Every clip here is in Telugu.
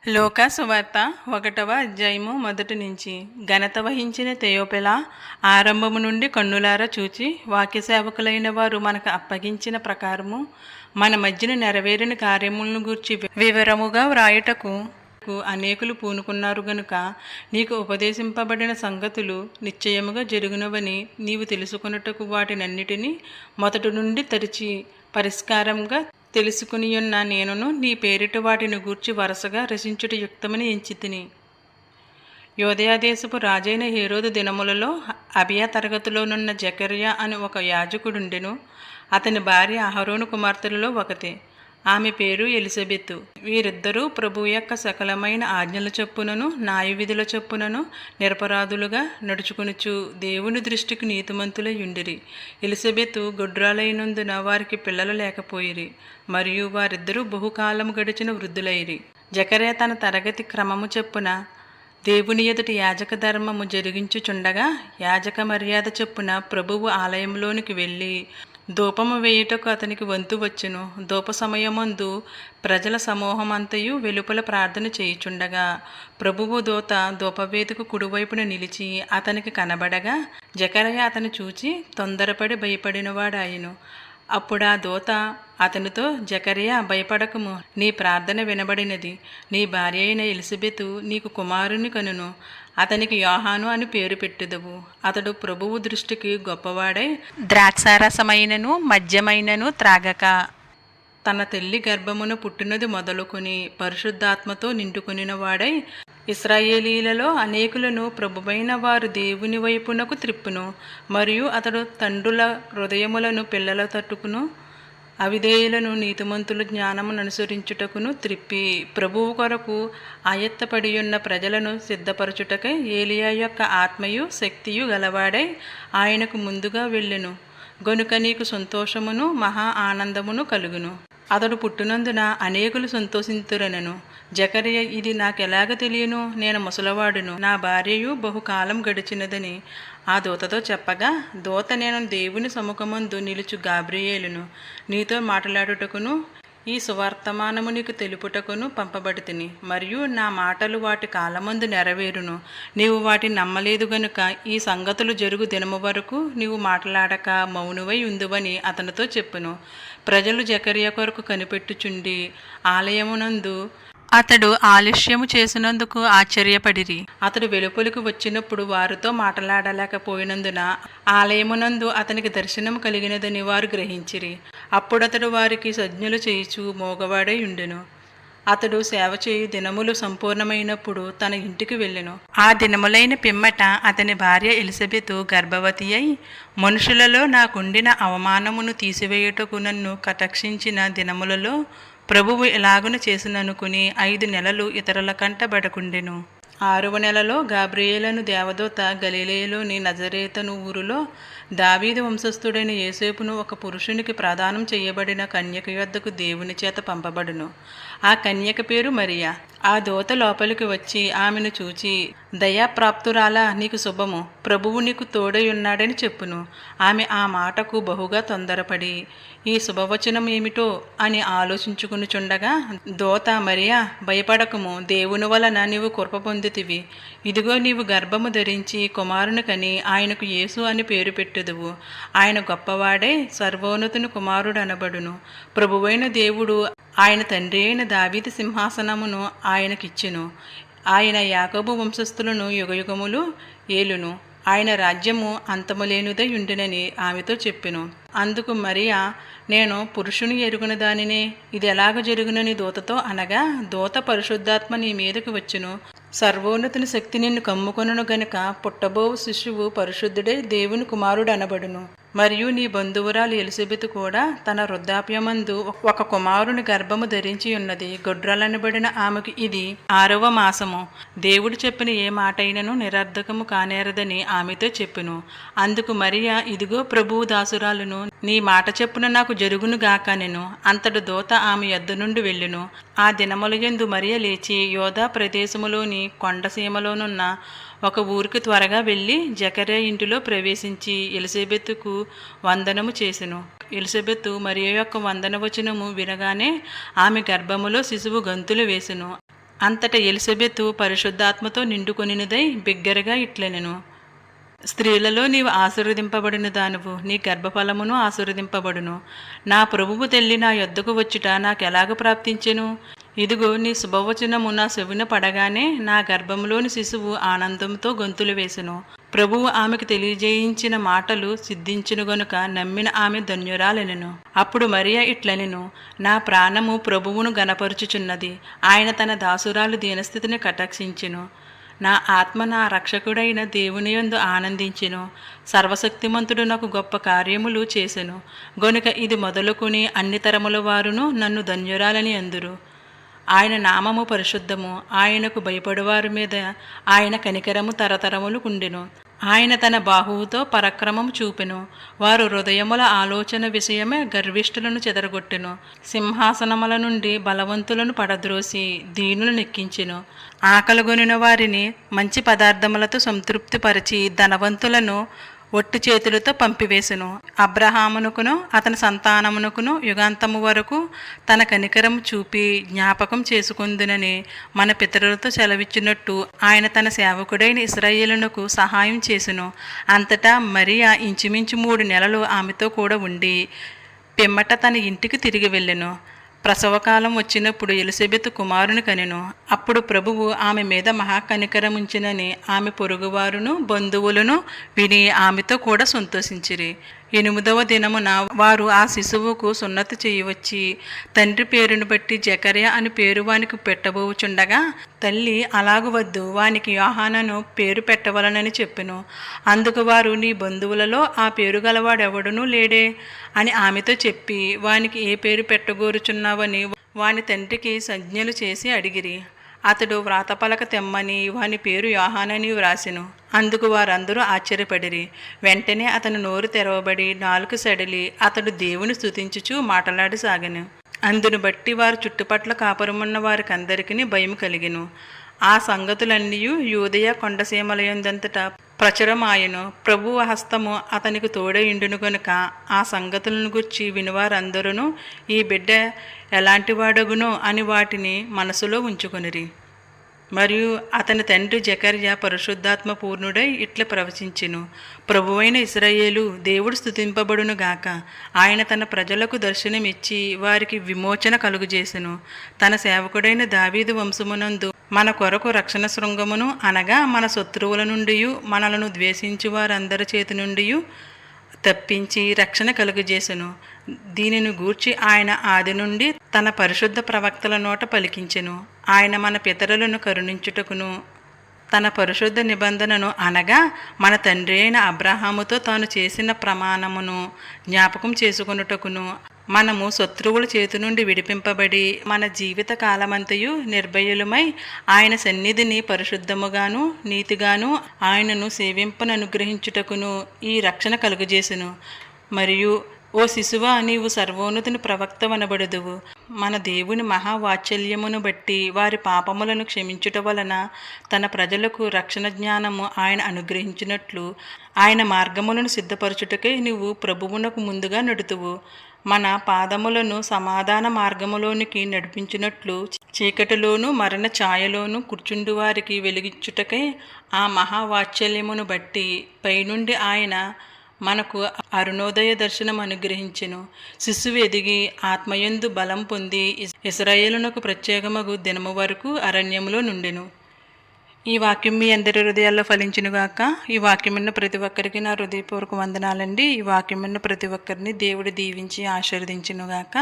లోకా సువార్త 1వ అధ్యాయము మొదటి నుంచి. ఘనత వహించిన తెయోపెలా, ఆరంభము నుండి కన్నులారా చూచి వాక్య సేవకులైన వారు మనకు అప్పగించిన ప్రకారము మన మధ్యన నెరవేరిన కార్యములను గూర్చి వివరముగా వ్రాయుటకు అనేకులు పూనుకున్నారు గనుక నీకు ఉపదేశింపబడిన సంగతులు నిశ్చయముగా జరుగునవని నీవు తెలుసుకొనుటకు వాటినన్నిటినీ మొదటి నుండి తరిచి పరిష్కారంగా తెలుసుకునియున్న నేనును నీ పేరిట వాటిని గూర్చి వరుసగా రచించుట యుక్తమని ఎంచితిని. యోదయాదేశపు రాజైన హేరోదు దినములలో అబియా తరగతిలోనున్న జకర్యా అని ఒక యాజకుడుండెను. అతని భార్య అహరోను కుమార్తెలలో ఒకతే. ఆమె పేరు ఎలిజబెతు. వీరిద్దరూ ప్రభు యొక్క సకలమైన ఆజ్ఞల చొప్పునను న్యాయవిధుల చొప్పునను నిరపరాధులుగా నడుచుకొనుచు దేవుని దృష్టికి నీతిమంతులై ఉండిరి. ఎలిజబెతు గొడ్రాలైనందున వారికి పిల్లలు లేకపోయిరి, మరియు వారిద్దరూ బహుకాలము గడిచిన వృద్ధులైరి. జకర్యా తన తరగతి క్రమము చొప్పున దేవుని ఎదుటి యాజక ధర్మము జరిగించుచుండగా యాజక మర్యాద చొప్పున ప్రభువు ఆలయంలోనికి వెళ్ళి ధూపము వేయుటకు అతనికి వంతు వచ్చెను. ధూప సమయమందు ప్రజల సమూహమంతయు వెలుపల ప్రార్థన చేయుచుండగా ప్రభువు దూత ధూపవేదిక కుడివైపున నిలిచి అతనికి కనబడగా జకర్యా అతను చూచి తొందరపడి భయపడినవాడాయెను. అప్పుడు ఆ దూత అతనితో, జకర్యా, భయపడకము, నీ ప్రార్థన వినబడినది. నీ భార్య అయిన ఎలిజబెతు నీకు కుమారుని కనును. అతనికి యోహాను అని పేరు పెట్టుదవు. అతడు ప్రభువు దృష్టికి గొప్పవాడై ద్రాక్షారసమైనను మద్యమైనను త్రాగక తన తల్లి గర్భమును పుట్టినది మొదలుకొని పరిశుద్ధాత్మతో నిండుకొనిన వాడై ఇశ్రాయేలీలలో అనేకులను ప్రభువైన వారు దేవుని వైపునకు త్రిప్పును. మరియు అతడు తండ్రుల హృదయములను పిల్లల తట్టుకును, అవిధేయులను నీతిమంతుల జ్ఞానమును అనుసరించుటకును త్రిప్పి ప్రభువు కొరకు ఆయత్తపడియున్న ప్రజలను సిద్ధపరచుటకై ఏలియా యొక్క ఆత్మయు శక్తియు గలవాడై ఆయనకు ముందుగా వెళ్ళెను. గనుక నీకు సంతోషమును మహా ఆనందమును కలుగును. అతడు పుట్టినందున అనేకులు సంతోషింతురనెను. జకర్యా, ఇది నాకెలాగ తెలియను? నేను ముసలవాడును, నా భార్యయు బహుకాలం గడిచినదని ఆ దూతతో చెప్పగా, దూత, నేను దేవుని సముఖమందు నిలుచు గాబ్రియేలును, నీతో మాట్లాడుటకును ఈ సువర్తమానము నీకు తెలుపుటకును పంపబడితిని. మరియు నా మాటలు వాటి కాలమందు నెరవేరును. నీవు వాటిని నమ్మలేదు గనుక ఈ సంగతులు జరుగు దినము వరకు నీవు మాట్లాడక మౌనువై ఉందువని అతనితో చెప్పును. ప్రజలు జకర్యా కొరకు కనిపెట్టుచుండి ఆలయమునందు అతడు ఆలస్యము చేసినందుకు ఆశ్చర్యపడిరి. అతడు వెలుపలికి వచ్చినప్పుడు వారితో మాట్లాడలేకపోయినందున ఆలయమునందు అతనికి దర్శనము కలిగినదని వారు గ్రహించిరి. అప్పుడతడు వారికి సంజ్ఞలు చేయుచు మోగవాడై ఉండెను. అతడు సేవ చేయు దినములు సంపూర్ణమైనప్పుడు తన ఇంటికి వెళ్ళెను. ఆ దినములైన పిమ్మట అతని భార్య ఎలిజబెతు గర్భవతి అయి, మనుషులలో నాకుండిన అవమానమును తీసివేయుటకు నన్ను కటాక్షించిన దినములలో ప్రభువు ఎలాగున చేసిననుకుని 5 నెలలు ఇతరుల కంటబడకుండెను. 6వ నెలలో గాబ్రియేలను దేవదూత గలిలయలోని నజరేతను ఊరులో దావీదు వంశస్థుడైన యోసేపును ఒక పురుషునికి ప్రదానం చేయబడిన కన్యక యొద్దకు దేవుని చేత పంపబడును. ఆ కన్యక పేరు మరియా. ఆ దూత లోపలికి వచ్చి ఆమెను చూచి, దయాప్రాప్తురాలా, నీకు శుభము, ప్రభువు నీకు తోడై ఉన్నాడని చెప్పును. ఆమె ఆ మాటకు బహుగా తొందరపడి ఈ శుభవచనం ఏమిటో అని ఆలోచించుకునిచుండగా దూత, మరియా, భయపడకము, దేవుని వలన నీవు కృప పొందితివి. ఇదిగో, నీవు గర్భము ధరించి కుమారుని కని ఆయనకు యేసు అని పేరు పెట్టుదువు. ఆయన గొప్పవాడై సర్వోన్నతుని కుమారుడు అనబడును. ప్రభువైన దేవుడు ఆయన తండ్రి అయిన దావీదు సింహాసనమును ఆయనకిచ్చెను. ఆయన యాకోబు వంశస్థులను యుగయుగములు ఏలును. ఆయన రాజ్యము అంతములేనిదై ఉండినని ఆమెతో చెప్పెను. అందుకు మరియా, నేను పురుషుని ఎరుగున దానినే, ఇది ఎలాగ జరుగునని దూతతో అనగా, దూత, పరిశుద్ధాత్మ నీ మీదకి వచ్చును, సర్వోన్నతుని శక్తి నిన్ను కమ్ముకొనును గనుక పుట్టబోవు శిశువు పరిశుద్ధుడై దేవుని కుమారుడు అనబడును. మరియు నీ బంధువురాలు ఎలిజబెతు కూడా తన వృద్ధాప్యమందు ఒక కుమారుని గర్భము ధరించి ఉన్నది. గొడ్రాలనబడిన ఆమెకు ఇది 6వ మాసము. దేవుడు చెప్పిన ఏ మాట అయినను నిరర్ధకము కానేరదని ఆమెతో చెప్పును. అందుకు మరియా, ఇదిగో, ప్రభువు దాసురాలును, నీ మాట చెప్పున నాకు జరుగును గాకనెను. అంతటి దూత ఆమె యొద్ద నుండి వెళ్ళెను. ఆ దినములయందు మరియ లేచి యోధా ప్రదేశములోని కొండసీమలోనున్న ఒక ఊరికి త్వరగా వెళ్ళి జకర్యా ఇంటిలో ప్రవేశించి ఎలిజబెతుకు వందనము చేసెను. ఎలిజబెతు మరియ యొక్క వందన వచనము వినగానే ఆమె గర్భములో శిశువు గంతులు వేసెను. అంతటా ఎలిజబెతు పరిశుద్ధాత్మతో నిండుకొనినదై బిగ్గరగా ఇట్లనెను, స్త్రీలలో నీవు ఆశీర్వదింపబడిన దానువు, నీ గర్భఫలమును ఆశీర్వదింపబడును. నా ప్రభువు తల్లి నా యొద్దకు వచ్చుట నాకెలాగ ప్రాప్తించెను? ఇదిగో నీ శుభవచనము నా చెవిన పడగానే నా గర్భంలోని శిశువు ఆనందంతో గొంతులు వేసెను. ప్రభువు ఆమెకు తెలియజేయించిన మాటలు సిద్ధించును గనుక నమ్మిన ఆమె ధన్యురాలెనెను. అప్పుడు మరియా ఇట్లనెను, నా ప్రాణము ప్రభువును గనపరుచుచున్నది. ఆయన తన దాసురాలు దీనస్థితిని కటాక్షించెను. నా ఆత్మ నా రక్షకుడైన దేవుని యందు ఆనందించెను. సర్వశక్తిమంతుడు నాకు గొప్ప కార్యములు చేసెను గనుక ఇది మొదలుకొని అన్ని తరముల వారును నన్ను ధన్యురాలని అందురు. ఆయన నామము పరిశుద్ధము. ఆయనకు భయపడువారి మీద ఆయన కనికరము తరతరములు కుండెను. ఆయన తన బాహువుతో పరాక్రమము చూపెను. వారు హృదయముల ఆలోచన విషయమే గర్విష్ఠులను చెదరగొట్టెను. సింహాసనముల నుండి బలవంతులను పడద్రోసి దీనులను నెక్కించెను. ఆకలిగొనిన వారిని మంచి పదార్థములతో సంతృప్తిపరిచి ధనవంతులను ఒట్టు చేతులతో పంపివేసెను. అబ్రహామునకును అతని సంతానమునకును యుగాంతము వరకు తన కనికరం చూపి జ్ఞాపకం చేసుకుందునని మన పితరులతో సెలవిచ్చినట్టు ఆయన తన సేవకుడైన ఇశ్రాయేలునకు సహాయం చేసెను. అంతటా మరియా ఇంచుమించు 3 నెలలు ఆమెతో కూడా ఉండి పిమ్మట తన ఇంటికి తిరిగి వెళ్ళెను. ప్రసవకాలం వచ్చినప్పుడు ఎలిజబెతు కుమారుని కనెను. అప్పుడు ప్రభువు ఆమె మీద మహాకనికరముంచినని ఆమె పొరుగువారును బంధువులను విని ఆమెతో కూడా సంతోషించిరి. 8వ దినమున వారు ఆ శిశువుకు సున్నతి చేయవచ్చి తండ్రి పేరును బట్టి జకర్యా అని పేరు వానికి పెట్టబోచుండగా తల్లి అలాగు వద్దు, వానికి యోహానను పేరు పెట్టవలనని చెప్పెను. అందుకు వారు, నీ బంధువులలో ఆ పేరు గలవాడెవడునూ లేడే అని ఆమెతో చెప్పి వానికి ఏ పేరు పెట్టగోరుచున్నావని వాని తండ్రికి సంజ్ఞలు చేసి అడిగిరి. అతడు వ్రాతపలక తెమ్మని వాని పేరు యోహానని వ్రాసెను. అందుకు వారందరూ ఆశ్చర్యపడిరి. వెంటనే అతను నోరు తెరవబడి నాలుక సడలి అతడు దేవుని స్తుతించుచూ మాట్లాడసాగెను. అందును బట్టి వారు చుట్టుపట్ల కాపురమున్న వారికందరికీ భయం కలిగెను. ఆ సంగతులన్నీయు యూదయ కొండసీమలయందంతటా ప్రచురమాయెను. ప్రభువు హస్తము అతనికి తోడయుండును గనుక ఆ సంగతులను గుర్చి వినివారందరూ ఈ బిడ్డ ఎలాంటి వాడగునో అని వాటిని మనసులో ఉంచుకొనిరి. మరియు అతని తండ్రి జకర్యా పరిశుద్ధాత్మ పూర్ణుడై ఇట్లా ప్రవచించెను, ప్రభువైన ఇశ్రాయేలు దేవుడు స్తుతింపబడును గాక. ఆయన తన ప్రజలకు దర్శనమిచ్చి వారికి విమోచన కలుగజేసెను. తన సేవకుడైన దావీదు వంశమునందు మన కొరకు రక్షణ శృంగమును అనగా మన శత్రువుల నుండి మనలను ద్వేషించు వారందరి చేతి నుండి తప్పించి రక్షణ కలుగజేసెను. దీనిని గూర్చి ఆయన ఆది నుండి తన పరిశుద్ధ ప్రవక్తల నోట పలికించెను. ఆయన మన పితరులను కరుణించుటకును తన పరిశుద్ధ నిబంధనను అనగా మన తండ్రి అయిన అబ్రహాముతో తాను చేసిన ప్రమాణమును జ్ఞాపకం చేసుకొనుటకును మనము శత్రువుల చేతి నుండి విడిపింపబడి మన జీవిత కాలమంతయు నిర్భయులమై ఆయన సన్నిధిని పరిశుద్ధముగాను నీతిగాను ఆయనను సేవింపననుగ్రహించుటకును ఈ రక్షణ కలుగజేసెను. మరియు ఓ శిశువా, నీవు సర్వోన్నతుని ప్రవక్తవనబడుదువు. మన దేవుని మహావాత్సల్యమును బట్టి వారి పాపములను క్షమించుట వలన తన ప్రజలకు రక్షణ జ్ఞానము ఆయన అనుగ్రహించినట్లు ఆయన మార్గములను సిద్ధపరచుటకై నీవు ప్రభువునకు ముందుగా నడుతువు. మన పాదములను సమాధాన మార్గములోనికి నడిపించినట్లు చీకటిలోను మరణ ఛాయలోను కూర్చుండు వారికి వెలిగించుటకై ఆ మహావాత్సల్యమును బట్టి పైనుండి ఆయన మనకు అరుణోదయ దర్శనం అనుగ్రహించెను. శిశువు ఎదిగి ఆత్మయందు బలం పొంది ఇశ్రాయేలునకు ప్రత్యేకమగు దినము వరకు అరణ్యములో నుండెను. ఈ వాక్యం మీ అందరి హృదయాల్లో ఫలించునుగాక. ఈ వాక్యం విన్న ప్రతి ఒక్కరికి నా హృదయపూర్వక వందనాలండి. ఈ వాక్యం విన్న ప్రతి ఒక్కరిని దేవుడు దీవించి ఆశీర్వదించునుగాక.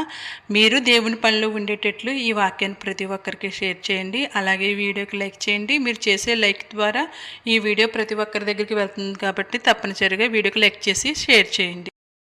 మీరు దేవుని పనిలో ఉండేటట్లు ఈ వాక్యాన్ని ప్రతి ఒక్కరికి షేర్ చేయండి. అలాగే ఈ వీడియోకి లైక్ చేయండి. మీరు చేసే లైక్ ద్వారా ఈ వీడియో ప్రతి ఒక్కరి దగ్గరికి వెళ్తుంది కాబట్టి తప్పనిసరిగా వీడియోకి లైక్ చేసి షేర్ చేయండి.